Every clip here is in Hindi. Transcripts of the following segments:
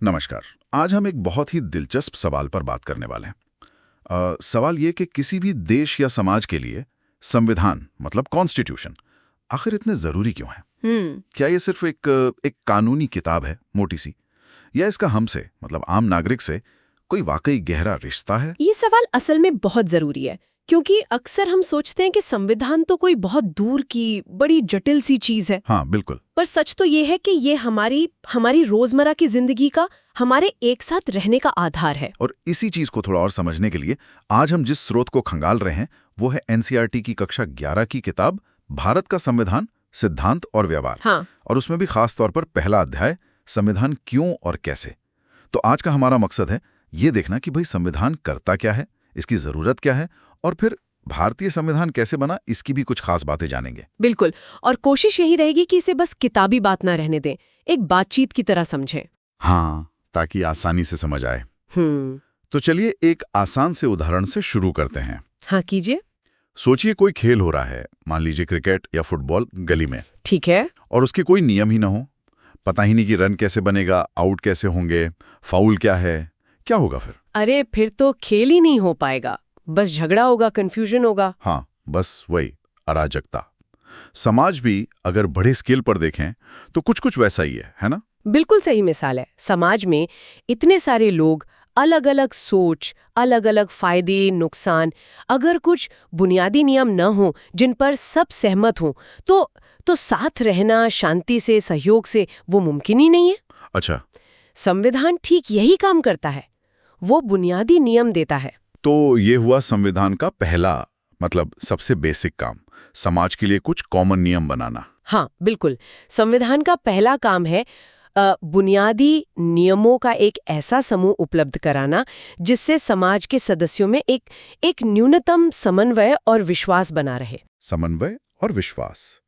नमस्कार। आज हम एक बहुत ही दिलचस्प सवाल पर बात करने वाले हैं। सवाल ये कि किसी भी देश या समाज के लिए संविधान मतलब कॉन्स्टिट्यूशन आखिर इतने जरूरी क्यों है? क्या ये सिर्फ एक कानूनी किताब है मोटी सी, या इसका हमसे मतलब आम नागरिक से कोई वाकई गहरा रिश्ता है? ये सवाल असल में बहुत जरूरी है, क्योंकि अक्सर हम सोचते हैं कि संविधान तो कोई बहुत दूर की बड़ी जटिल सी चीज है। हाँ बिल्कुल। पर सच तो ये है कि ये हमारी रोजमर्रा की जिंदगी का, हमारे एक साथ रहने का आधार है। और इसी चीज को थोड़ा और समझने के लिए आज हम जिस स्रोत को खंगाल रहे हैं वो है एनसीईआरटी की कक्षा 11 की किताब भारत का संविधान, सिद्धांत और व्यवहार। हाँ। और उसमें भी खास तौर पर पहला अध्याय, संविधान क्यों और कैसे। तो आज का हमारा मकसद है ये देखना कि भाई संविधान करता क्या है, इसकी जरूरत क्या है, और फिर भारतीय संविधान कैसे बना, इसकी भी कुछ खास बातें जानेंगे। बिल्कुल। और कोशिश यही रहेगी कि इसे बस किताबी बात ना रहने दें, एक बातचीत की तरह समझें। हाँ, ताकि आसानी से समझ आए। तो चलिए एक आसान से उदाहरण से शुरू करते हैं। हाँ कीजिए। सोचिए कोई खेल हो रहा है, मान लीजिए क्रिकेट या फुटबॉल गली में। ठीक है। और उसके कोई नियम ही ना हो, पता ही नहीं कि रन कैसे बनेगा, आउट कैसे होंगे, फाउल क्या है, क्या होगा फिर? अरे फिर तो खेल ही नहीं हो पाएगा, बस झगड़ा होगा, कंफ्यूजन होगा। हाँ, बस वही अराजकता। समाज भी अगर बड़े स्केल पर देखें तो कुछ कुछ वैसा ही है ना? बिल्कुल सही मिसाल है। समाज में इतने सारे लोग, अलग अलग सोच, अलग अलग फायदे नुकसान, अगर कुछ बुनियादी नियम न हो जिन पर सब सहमत हों, तो साथ रहना शांति से, सहयोग से, वो मुमकिन ही नहीं है। अच्छा। संविधान ठीक यही काम करता है, वो बुनियादी नियम देता है। तो ये हुआ संविधान का पहला मतलब सबसे बेसिक काम, समाज के लिए कुछ कॉमन नियम बनाना। हाँ बिल्कुल। संविधान का पहला काम है बुनियादी नियमों का एक ऐसा समूह उपलब्ध कराना जिससे समाज के सदस्यों में एक न्यूनतम समन्वय और विश्वास बना रहे। समन्वय और विश्वास।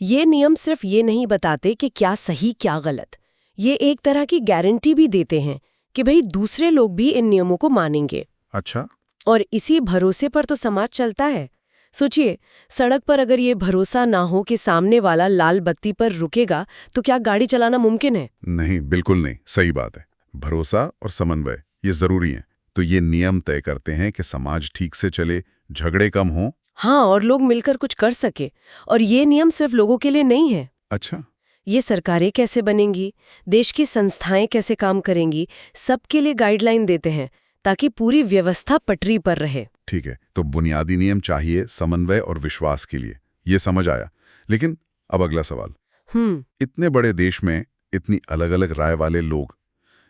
ये नियम सिर्फ ये नहीं बताते कि क्या सही क्या गलत, ये एक तरह की गारंटी भी देते हैं कि भाई दूसरे लोग भी इन नियमों को मानेंगे। अच्छा। और इसी भरोसे पर तो समाज चलता है। सोचिए, सड़क पर अगर ये भरोसा ना हो कि सामने वाला लाल बत्ती पर रुकेगा तो क्या गाड़ी चलाना मुमकिन है? नहीं, बिल्कुल नहीं। सही बात है। भरोसा और समन्वय ये जरूरी है। तो ये नियम तय करते हैं कि समाज ठीक से चले, झगड़े कम हो। हाँ, और लोग मिलकर कुछ कर सके। और ये नियम सिर्फ लोगों के लिए नहीं है। अच्छा। ये सरकारें कैसे बनेंगी, देश की संस्थाएं कैसे काम करेंगी, सबके लिए गाइडलाइन देते हैं ताकि पूरी व्यवस्था पटरी पर रहे। ठीक है, तो बुनियादी नियम चाहिए समन्वय और विश्वास के लिए, ये समझ आया। लेकिन अब अगला सवाल, इतने बड़े देश में इतनी अलग अलग राय वाले लोग,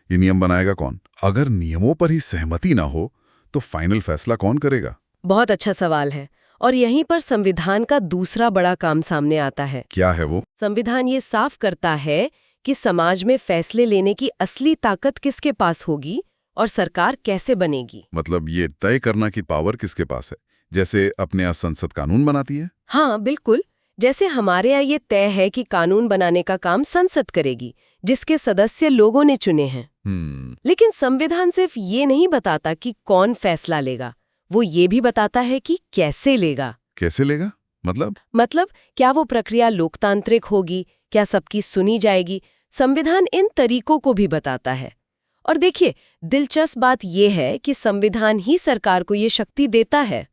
ये नियम बनाएगा कौन? अगर नियमों पर ही सहमति ना हो तो फाइनल फैसला कौन करेगा? बहुत अच्छा सवाल है। और यहीं पर संविधान का दूसरा बड़ा काम सामने आता है। क्या है वो? संविधान ये साफ करता है कि समाज में फैसले लेने की असली ताकत किसके पास होगी और सरकार कैसे बनेगी। मतलब ये तय करना की पावर किसके पास है, जैसे अपने यहाँ संसद कानून बनाती है? हाँ बिल्कुल। जैसे हमारे यहाँ ये तय है कि कानून बनाने का काम संसद करेगी, जिसके सदस्य लोगों ने चुने हैं। लेकिन संविधान सिर्फ ये नहीं बताता कि कौन फैसला लेगा, वो ये भी बताता है कि कैसे लेगा। कैसे लेगा? मतलब क्या वो प्रक्रिया लोकतांत्रिक होगी, क्या सबकी सुनी जाएगी? संविधान इन तरीकों को भी बताता है। और देखिए, दिलचस्प बात यह है कि संविधान ही सरकार को ये शक्ति देता है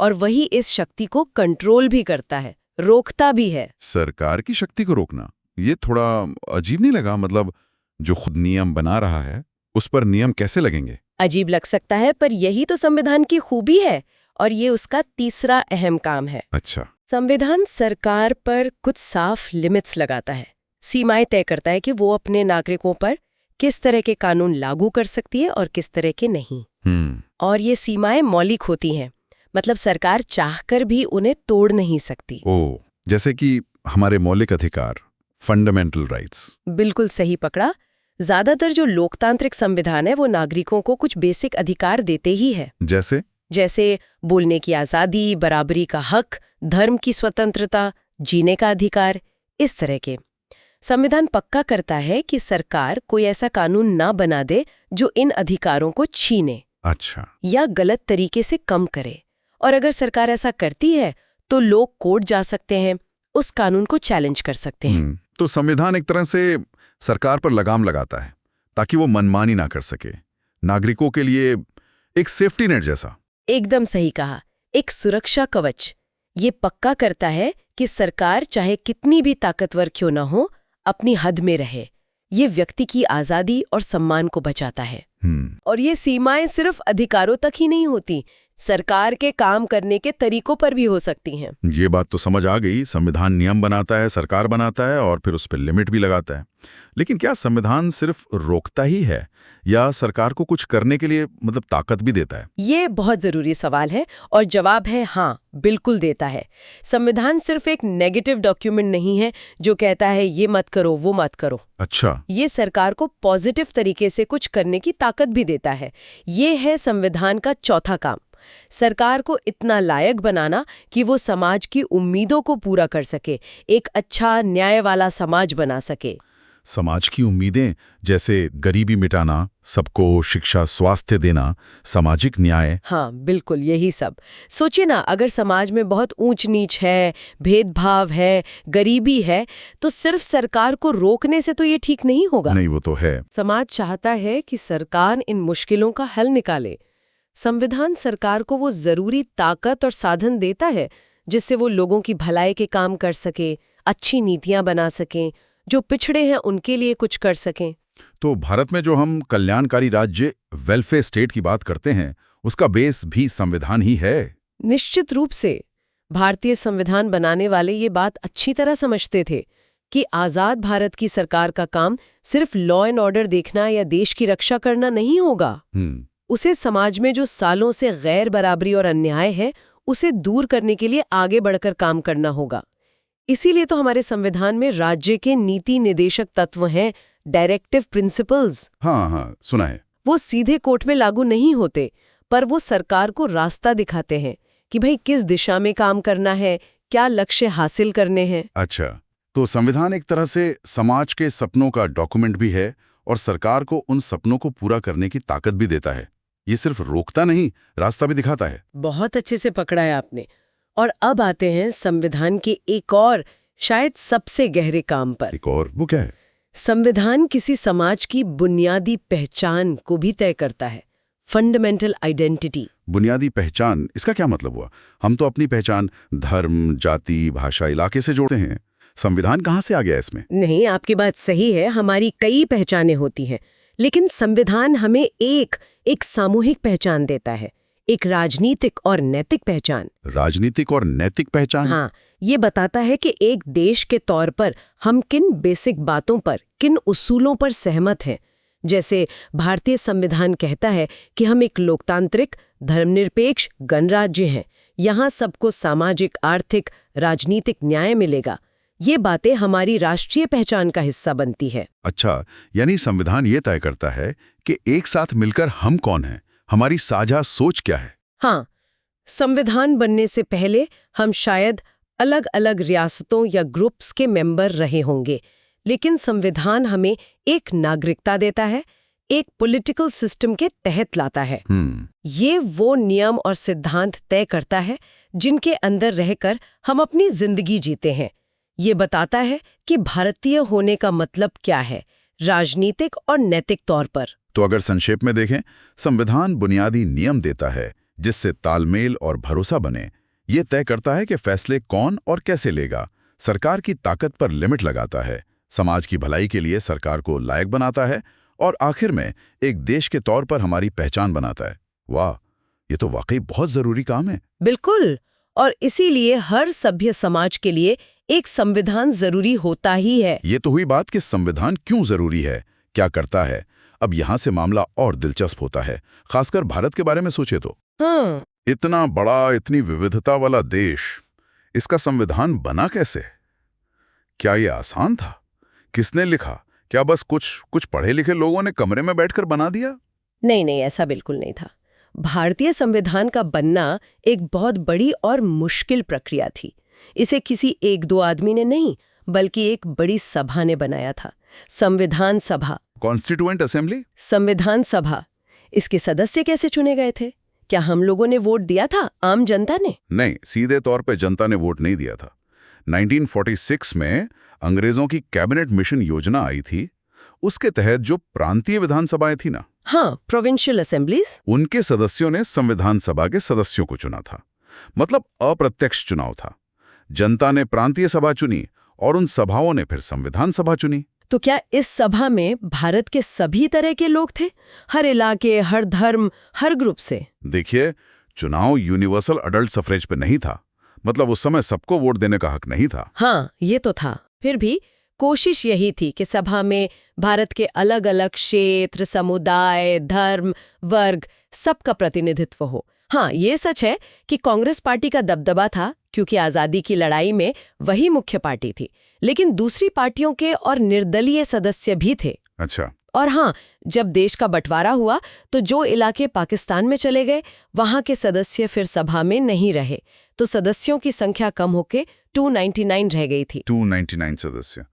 और वही इस शक्ति को कंट्रोल भी करता है, रोकता भी है। सरकार की शक्ति को रोकना, ये थोड़ा अजीब नहीं लगा? मतलब जो खुद नियम बना रहा है उस पर नियम कैसे लगेंगे? अजीब लग सकता है, पर यही तो संविधान की खूबी है और ये उसका तीसरा अहम काम है। अच्छा। संविधान सरकार पर कुछ साफ लिमिट्स लगाता है, सीमाएं तय करता है कि वो अपने नागरिकों पर किस तरह के कानून लागू कर सकती है और किस तरह के नहीं। और ये सीमाएं मौलिक होती हैं, मतलब सरकार चाहकर भी उन्हें तोड़ नहीं सकती। जैसे कि हमारे मौलिक अधिकार, फंडामेंटल राइट्स। बिल्कुल सही पकड़ा। ज्यादातर जो लोकतांत्रिक संविधान है वो नागरिकों को कुछ बेसिक अधिकार देते ही है। जैसे बोलने की आज़ादी, बराबरी का हक, धर्म की स्वतंत्रता, जीने का अधिकार, इस तरह के। संविधान पक्का करता है कि सरकार कोई ऐसा कानून ना बना दे जो इन अधिकारों को छीने। अच्छा। या गलत तरीके से कम करे। और अगर सरकार ऐसा करती है तो लोग कोर्ट जा सकते हैं, उस कानून को चैलेंज कर सकते हैं। तो संविधान एक तरह से सरकार पर लगाम लगाता है। ताकि वो मनमानी ना कर सके, नागरिकों के लिए एक सेफ्टी नेट जैसा। एकदम सही कहा, एक सुरक्षा कवच। ये पक्का करता है कि सरकार चाहे कितनी भी ताकतवर क्यों न हो, अपनी हद में रहे। ये व्यक्ति की आजादी और सम्मान को बचाता है। और ये सीमाएं सिर्फ अधिकारों तक ही नहीं होती, सरकार के काम करने के तरीकों पर भी हो सकती हैं। ये बात तो समझ आ गई, संविधान नियम बनाता है, सरकार बनाता है और फिर उस पर लिमिट भी लगाता है। लेकिन क्या संविधान सिर्फ रोकता ही है या सरकार को कुछ करने के लिए ताकत भी देता है? ये बहुत जरूरी सवाल है और जवाब है हाँ, बिल्कुल देता है। संविधान सिर्फ एक नेगेटिव डॉक्यूमेंट नहीं है जो कहता है ये मत करो वो मत करो। अच्छा। ये सरकार को पॉजिटिव तरीके से कुछ करने की ताकत भी देता है। ये है संविधान का चौथा काम, सरकार को इतना लायक बनाना कि वो समाज की उम्मीदों को पूरा कर सके, एक अच्छा न्याय वाला समाज बना सके। समाज की उम्मीदें जैसे गरीबी मिटाना, सबको शिक्षा स्वास्थ्य देना, सामाजिक न्याय। हाँ बिल्कुल, यही सब। सोचिए ना, अगर समाज में बहुत ऊंच नीच है, भेदभाव है, गरीबी है, तो सिर्फ सरकार को रोकने से तो ये ठीक नहीं होगा। नहीं, वो तो है। समाज चाहता है कि सरकार इन मुश्किलों का हल निकाले। संविधान सरकार को वो जरूरी ताकत और साधन देता है जिससे वो लोगों की भलाई के काम कर सके, अच्छी नीतियां बना सकें, जो पिछड़े हैं उनके लिए कुछ कर सकें। तो भारत में जो हम कल्याणकारी राज्य वेलफेयर स्टेट की बात करते हैं, उसका बेस भी संविधान ही है। निश्चित रूप से। भारतीय संविधान बनाने वाले ये बात अच्छी तरह समझते थे कि आजाद भारत की सरकार का काम सिर्फ लॉ एंड ऑर्डर देखना या देश की रक्षा करना नहीं होगा। उसे समाज में जो सालों से गैर बराबरी और अन्याय है, उसे दूर करने के लिए आगे बढ़कर काम करना होगा। इसीलिए तो हमारे संविधान में राज्य के नीति निर्देशक तत्व हैं, डायरेक्टिव प्रिंसिपल्स। हाँ, सुना है। वो सीधे कोर्ट में लागू नहीं होते, पर वो सरकार को रास्ता दिखाते हैं कि भाई किस दिशा में काम करना है, क्या लक्ष्य हासिल करने हैं। अच्छा, तो संविधान एक तरह से समाज के सपनों का डॉक्यूमेंट भी है और सरकार को उन सपनों को पूरा करने की ताकत भी देता है। ये सिर्फ रोकता नहीं, रास्ता भी दिखाता है। बहुत अच्छे से पकड़ा है आपने। और अब आते हैं संविधान के एक और, शायद सबसे गहरे काम पर। एक और? वो क्या है? संविधान किसी समाज की बुनियादी पहचान को भी तय करता है, फंडामेंटल आइडेंटिटी। बुनियादी पहचान, इसका क्या मतलब हुआ? हम तो अपनी पहचान धर्म, जाति, भाषा, इलाके से जोड़ते हैं। संविधान कहाँ से आ गया इसमें? नहीं, आपकी बात सही है, हमारी कई पहचानें होती हैं, लेकिन संविधान हमें एक सामूहिक पहचान देता है, एक राजनीतिक और नैतिक पहचान। राजनीतिक और नैतिक पहचान? हाँ, ये बताता है कि एक देश के तौर पर हम किन बेसिक बातों पर, किन उसूलों पर सहमत हैं। जैसे भारतीय संविधान कहता है कि हम एक लोकतांत्रिक, धर्मनिरपेक्ष गणराज्य हैं, यहाँ सबको सामाजिक, आर्थिक, राजनीतिक न्याय मिलेगा। ये बातें हमारी राष्ट्रीय पहचान का हिस्सा बनती है। अच्छा, यानी संविधान ये तय करता है कि एक साथ मिलकर हम कौन हैं, हमारी साझा सोच क्या है। हाँ, संविधान बनने से पहले हम शायद अलग अलग रियासतों या ग्रुप्स के मेंबर रहे होंगे, लेकिन संविधान हमें एक नागरिकता देता है, एक पॉलिटिकल सिस्टम के तहत लाता है। ये वो नियम और सिद्धांत तय करता है जिनके अंदर रहकर हम अपनी जिंदगी जीते हैं। ये बताता है कि भारतीय होने का मतलब क्या है, राजनीतिक और नैतिक तौर पर। तो अगर संक्षेप में देखें, संविधान बुनियादी नियम देता है जिससे तालमेल और भरोसा बने। ये तय करता है कि फैसले कौन और कैसे लेगा, सरकार की ताकत पर लिमिट लगाता है, समाज की भलाई के लिए सरकार को लायक बनाता है और आखिर में एक देश के तौर पर हमारी पहचान बनाता है। वाह, ये तो वाकई बहुत जरूरी काम है। बिल्कुल, और इसीलिए हर सभ्य समाज के लिए एक संविधान जरूरी होता ही है। ये तो हुई बात कि संविधान क्यों जरूरी है, क्या करता है। अब यहाँ से मामला और दिलचस्प होता है, खासकर भारत के बारे में सोचे तो। हाँ। इतना बड़ा, इतनी विविधता वाला देश, इसका संविधान बना कैसे? क्या ये आसान था? किसने लिखा? क्या बस कुछ पढ़े लिखे लोगों ने कमरे में बैठकर बना दिया? नहीं, ऐसा बिल्कुल नहीं था। भारतीय संविधान का बनना एक बहुत बड़ी और मुश्किल प्रक्रिया थी। इसे किसी एक दो आदमी ने नहीं, बल्कि एक बड़ी सभा ने बनाया था, संविधान सभा। Constituent assembly? संविधान सभा। इसके सदस्य कैसे चुने गए थे? क्या हम लोगों ने वोट दिया था, आम जनता ने? नहीं, सीधे तौर पे जनता ने वोट नहीं दिया था। 1946 में अंग्रेजों की कैबिनेट मिशन योजना आई थी। उसके तहत जो प्रांतीय विधानसभाएं थी ना, हाँ, प्रोविंशियल असेंबलीज, उनके सदस्यों ने संविधान सभा के सदस्यों को चुना था। मतलब अप्रत्यक्ष चुनाव था। जनता ने प्रांतीय सभा चुनी और उन सभाओं ने फिर संविधान सभा चुनी। तो क्या इस सभा में भारत के सभी तरह के लोग थे? हर इलाके, हर धर्म, हर ग्रुप से? देखिए, चुनाव यूनिवर्सल अडल्ट सफरेज पे नहीं था। मतलब उस समय सबको वोट देने का हक नहीं था। हाँ, ये तो था। फिर भी कोशिश यही थी कि सभा में भारत के अलग अलग क्षेत्र, समुदाय, धर्म, वर्ग, सबका प्रतिनिधित्व हो। हाँ, ये सच है कि कांग्रेस पार्टी का दबदबा था, क्योंकि आज़ादी की लड़ाई में वही मुख्य पार्टी थी। लेकिन दूसरी पार्टियों के और निर्दलीय सदस्य भी थे। अच्छा। और हाँ, जब देश का बंटवारा हुआ तो जो इलाके पाकिस्तान में चले गए, वहां के सदस्य फिर सभा में नहीं रहे, तो सदस्यों की संख्या कम होकर 299 रह गई थी। 299 सदस्य,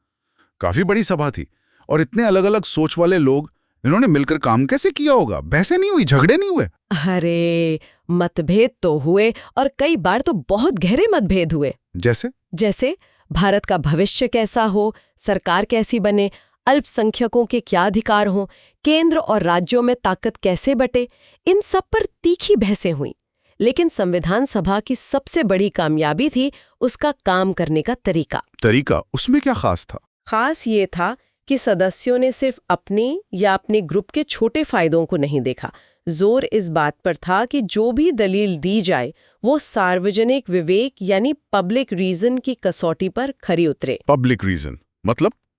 काफी बड़ी सभा थी। और इतने अलग अलग सोच वाले लोग, इन्होंने मिलकर काम कैसे किया होगा? बहसें नहीं हुई, झगड़े नहीं हुए? अरे, मतभेद तो हुए, और कई बार तो बहुत गहरे मतभेद हुए। जैसे भारत का भविष्य कैसा हो, सरकार कैसी बने, अल्पसंख्यकों के क्या अधिकार हों, केंद्र और राज्यों में ताकत कैसे बटे, इन सब पर तीखी बहसें हुई। लेकिन संविधान सभा की सबसे बड़ी कामयाबी थी उसका काम करने का तरीका। उसमें क्या खास था? खास ये था कि सदस्यों ने सिर्फ अपने या अपने ग्रुप के छोटे फायदों को नहीं देखा। जोर इस बात पर था कि जो भी दलील दी जाए वो सार्वजनिक विवेक यानी पब्लिक रीजन की कसौटी पर खरी उतरे। पब्लिक रीजन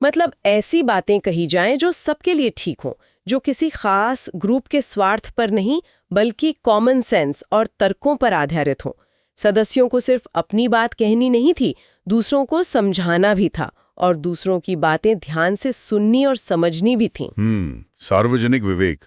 मतलब ऐसी बातें कही जाएं जो सबके लिए ठीक हों, जो किसी खास ग्रुप के स्वार्थ पर नहीं बल्कि कॉमन सेंस और तर्कों पर आधारित हों। सदस्यों को सिर्फ अपनी बात कहनी नहीं थी, दूसरों को समझाना भी था, और दूसरों की बातें ध्यान से सुननी और समझनी भी थीं। सार्वजनिक विवेक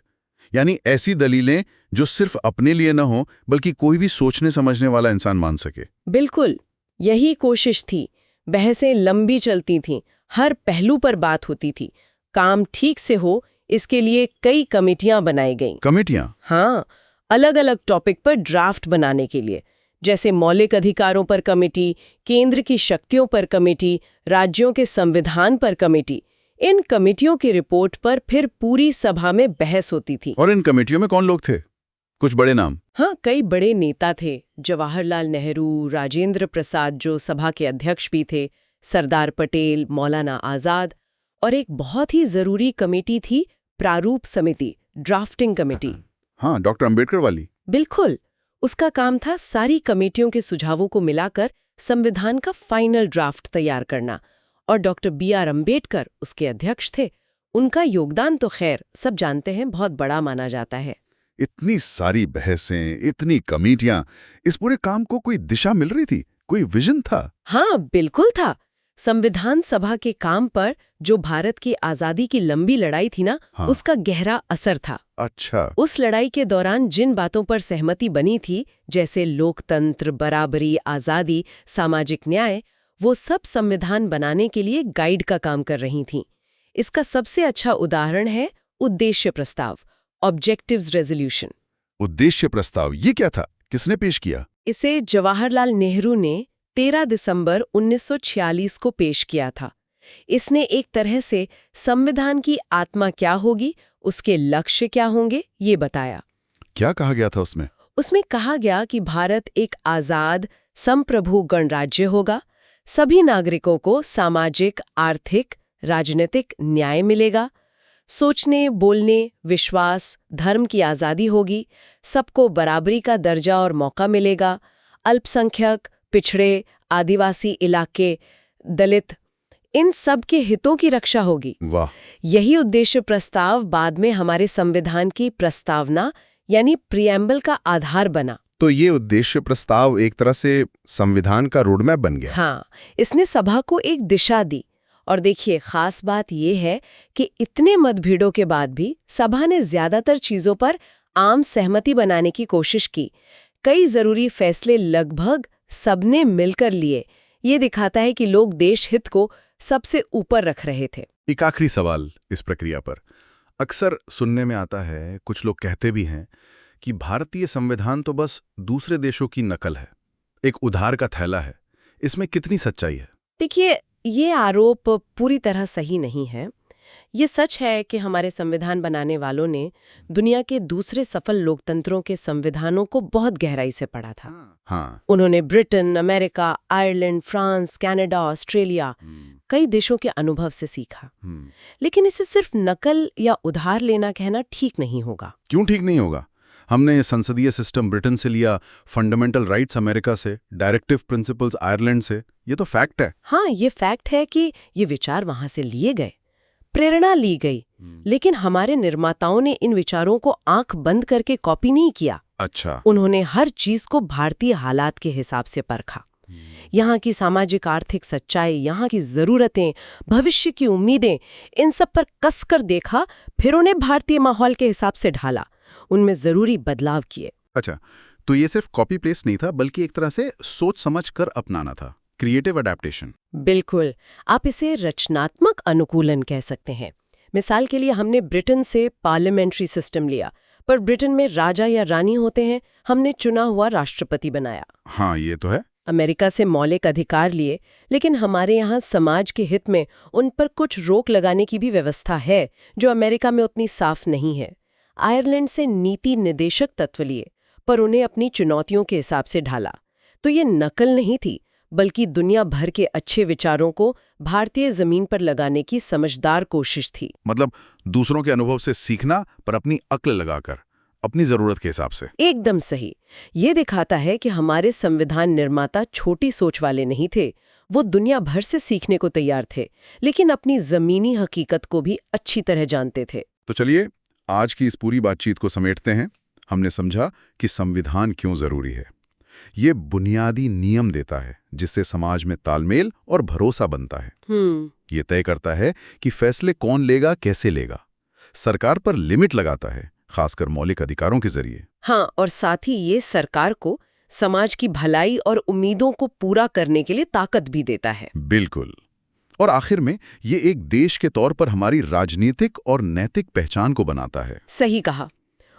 यानी ऐसी दलीलें जो सिर्फ अपने लिए न हो बल्कि कोई भी सोचने समझने वाला इंसान मान सके। बिल्कुल, यही कोशिश थी। बहसें लंबी चलती थीं, हर पहलू पर बात होती थी। काम ठीक से हो, इसके लिए कई कमेटियां बनाई गईं। कमेटियां? हाँ, अलग अलग टॉपिक पर ड्राफ्ट बनाने के लिए, जैसे मौलिक अधिकारों पर कमेटी, केंद्र की शक्तियों पर कमेटी, राज्यों के संविधान पर कमेटी। इन कमेटियों की रिपोर्ट पर फिर पूरी सभा में बहस होती थी। और इन कमेटियों में कौन लोग थे? कुछ बड़े नाम? हाँ, कई बड़े नेता थे। जवाहरलाल नेहरू, राजेंद्र प्रसाद जो सभा के अध्यक्ष भी थे, सरदार पटेल, मौलाना आजाद, और एक बहुत ही जरूरी कमेटी थी प्रारूप समिति, ड्राफ्टिंग कमेटी। हाँ, डॉक्टर अंबेडकर वाली। बिल्कुल, उसका काम था सारी कमेटियों के सुझावों को मिलाकर संविधान का फाइनल ड्राफ्ट तैयार करना, और डॉक्टर बी.आर. अंबेडकर उसके अध्यक्ष थे। उनका योगदान तो खैर सब जानते हैं, बहुत बड़ा माना जाता है। इतनी सारी बहसें, इतनी कमेटियां, इस पूरे काम को कोई दिशा मिल रही थी? कोई विजन था? हाँ, बिल्कुल था। संविधान सभा के काम पर जो भारत की आजादी की लंबी लड़ाई थी ना, हाँ। उसका गहरा असर था। अच्छा। उस लड़ाई के दौरान जिन बातों पर सहमति बनी थी, जैसे लोकतंत्र, बराबरी, आजादी, सामाजिक न्याय, वो सब संविधान बनाने के लिए गाइड का काम कर रही थीं। इसका सबसे अच्छा उदाहरण है उद्देश्य प्रस्ताव, ऑब्जेक्टिव्स रेजोल्यूशन। उद्देश्य प्रस्ताव, ये क्या था? किसने पेश किया? इसे जवाहरलाल नेहरू ने 13 दिसंबर 1946 को पेश किया था। इसने एक तरह से संविधान की आत्मा क्या होगी, उसके लक्ष्य क्या होंगे, ये बताया। क्या कहा गया था उसमें? उसमें कहा गया कि भारत एक आजाद, संप्रभु गणराज्य होगा, सभी नागरिकों को सामाजिक, आर्थिक, राजनीतिक न्याय मिलेगा, सोचने, बोलने, विश्वास, धर्म की आज़ादी होगी, सबको बराबरी का दर्जा और मौका मिलेगा, अल्पसंख्यक, पिछड़े, आदिवासी इलाके, दलित, इन सब के हितों की रक्षा होगी। वाह! यही उद्देश्य प्रस्ताव बाद में हमारे संविधान की प्रस्तावना यानी प्रीएम्बल का आधार बना। तो ये उद्देश्य प्रस्ताव एक तरह से संविधान का रोडमैप बन गया। हाँ, इसने सभा को एक दिशा दी। और देखिए, खास बात यह है कि इतने मतभेदों के बाद भी सभा ने ज्यादातर चीजों पर आम सहमति बनाने की कोशिश की। कई जरूरी फैसले लगभग सबने मिलकर लिए। ये दिखाता है कि लोग देश हित को सबसे ऊपर रख रहे थे। एक आखिरी सवाल इस प्रक्रिया पर। अक्सर सुनने में आता है, कुछ लोग कहते भी हैं कि भारतीय संविधान तो बस दूसरे देशों की नकल है, एक उधार का थैला है। इसमें कितनी सच्चाई है? देखिए, ये आरोप पूरी तरह सही नहीं है। ये सच है कि हमारे संविधान बनाने वालों ने दुनिया के दूसरे सफल लोकतंत्रों के संविधानों को बहुत गहराई से पढ़ा था। हाँ। उन्होंने Britain, America, Ireland, France, Canada, Australia कई देशों के अनुभव से सीखा। लेकिन इसे सिर्फ नकल या उधार लेना कहना ठीक नहीं होगा। क्यों ठीक नहीं होगा? हमने संसदीय सिस्टम ब्रिटेन से लिया, फंडामेंटल राइट्स अमेरिका से, डायरेक्टिव प्रिंसिपल्स आयरलैंड से। ये तो फैक्ट है। हाँ, ये फैक्ट है कि ये विचार वहां से लिए गए, प्रेरणा ली गई, लेकिन हमारे निर्माताओं ने इन विचारों को आंख बंद करके कॉपी नहीं किया। अच्छा। उन्होंने हर चीज को भारतीय हालात के हिसाब से परखा। यहाँ की सामाजिक आर्थिक सच्चाई, यहाँ की जरूरतें, भविष्य की उम्मीदें, इन सब पर कसकर देखा, फिर उन्हें भारतीय माहौल के हिसाब से ढाला, उनमें जरूरी बदलाव किए। अच्छा, तो ये सिर्फ कॉपी पेस्ट नहीं था, बल्कि एक तरह से सोच समझ कर अपनाना था, क्रिएटिव अडैप्टेशन। बिल्कुल, आप इसे रचनात्मक अनुकूलन कह सकते हैं। मिसाल के लिए हमने ब्रिटेन से पार्लियामेंट्री सिस्टम लिया, पर ब्रिटेन में राजा या रानी होते हैं, हमने चुना हुआ राष्ट्रपति बनाया। हाँ, ये तो है। अमेरिका से मौलिक अधिकार लिए, लेकिन हमारे यहाँ समाज के हित में उन पर कुछ रोक लगाने की भी व्यवस्था है, जो अमेरिका में उतनी साफ नहीं है। आयरलैंड से नीति निदेशक तत्व लिए, पर उन्हें अपनी चुनौतियों के हिसाब से ढाला। तो ये नकल नहीं थी, बल्कि दुनिया भर के अच्छे विचारों को भारतीय जमीन पर लगाने की समझदार कोशिश थी। मतलब दूसरों के अनुभव से सीखना, पर अपनी अक्ल लगाकर, अपनी जरूरत के हिसाब से। एकदम सही। ये दिखाता है कि हमारे संविधान निर्माता छोटी सोच वाले नहीं थे। वो दुनिया भर से सीखने को तैयार थे, लेकिन अपनी जमीनी हकीकत को भी अच्छी तरह जानते थे। तो चलिए आज की इस पूरी बातचीत को समेटते हैं। हमने समझा कि संविधान क्यों जरूरी है। ये बुनियादी नियम देता है जिससे समाज में तालमेल और भरोसा बनता है। ये तय करता है कि फैसले कौन लेगा, कैसे लेगा। सरकार पर लिमिट लगाता है, खासकर मौलिक अधिकारों के जरिए। हाँ, और साथ ही ये सरकार को समाज की भलाई और उम्मीदों को पूरा करने के लिए ताकत भी देता है। बिल्कुल। और आखिर में ये एक देश के तौर पर हमारी राजनीतिक और नैतिक पहचान को बनाता है। सही कहा।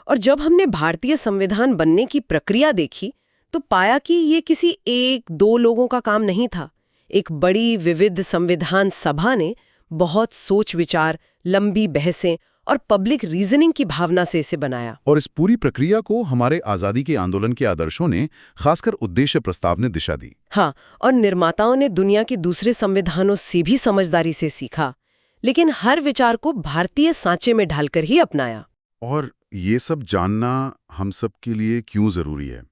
और जब हमने भारतीय संविधान बनने की प्रक्रिया देखी, तो पाया कि ये किसी एक दो लोगों का काम नहीं था। एक बड़ी विविध संविधान सभा ने बहुत सोच विचार, लंबी बहसें और पब्लिक रीजनिंग की भावना से इसे बनाया। और इस पूरी प्रक्रिया को हमारे आजादी के आंदोलन के आदर्शों ने, खासकर उद्देश्य प्रस्ताव ने दिशा दी। हाँ, और निर्माताओं ने दुनिया के दूसरे संविधानों से भी समझदारी से सीखा, लेकिन हर विचार को भारतीय सांचे में ढालकर ही अपनाया। और ये सब जानना हम सब के लिए क्यों जरूरी है?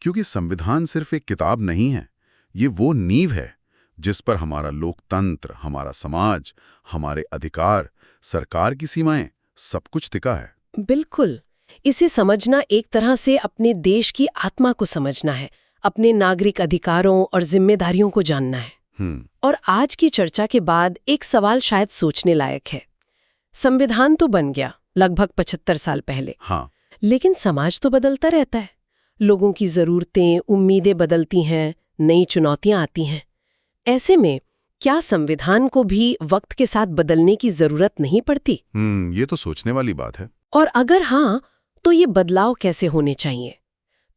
क्योंकि संविधान सिर्फ एक किताब नहीं है, ये वो नींव है जिस पर हमारा लोकतंत्र, हमारा समाज, हमारे अधिकार, सरकार की सीमाएं, सब कुछ टिका है। बिल्कुल। इसे समझना एक तरह से अपने देश की आत्मा को समझना है, अपने नागरिक अधिकारों और जिम्मेदारियों को जानना है। और आज की चर्चा के बाद एक सवाल शायद सोचने लायक है। संविधान तो बन गया लगभग 75 साल पहले। हाँ। लेकिन समाज तो बदलता रहता है। लोगों की जरूरतें, उम्मीदें बदलती हैं, नई चुनौतियां आती हैं। ऐसे में क्या संविधान को भी वक्त के साथ बदलने की जरूरत नहीं पड़ती? ये तो सोचने वाली बात है। और अगर हाँ, तो ये बदलाव कैसे होने चाहिए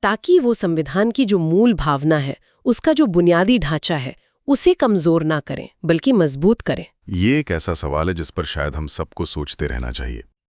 ताकि वो संविधान की जो मूल भावना है, उसका जो बुनियादी ढांचा है, उसे कमजोर ना करें बल्कि मजबूत करें? ये एक ऐसा सवाल है जिस पर शायद हम सबको सोचते रहना चाहिए।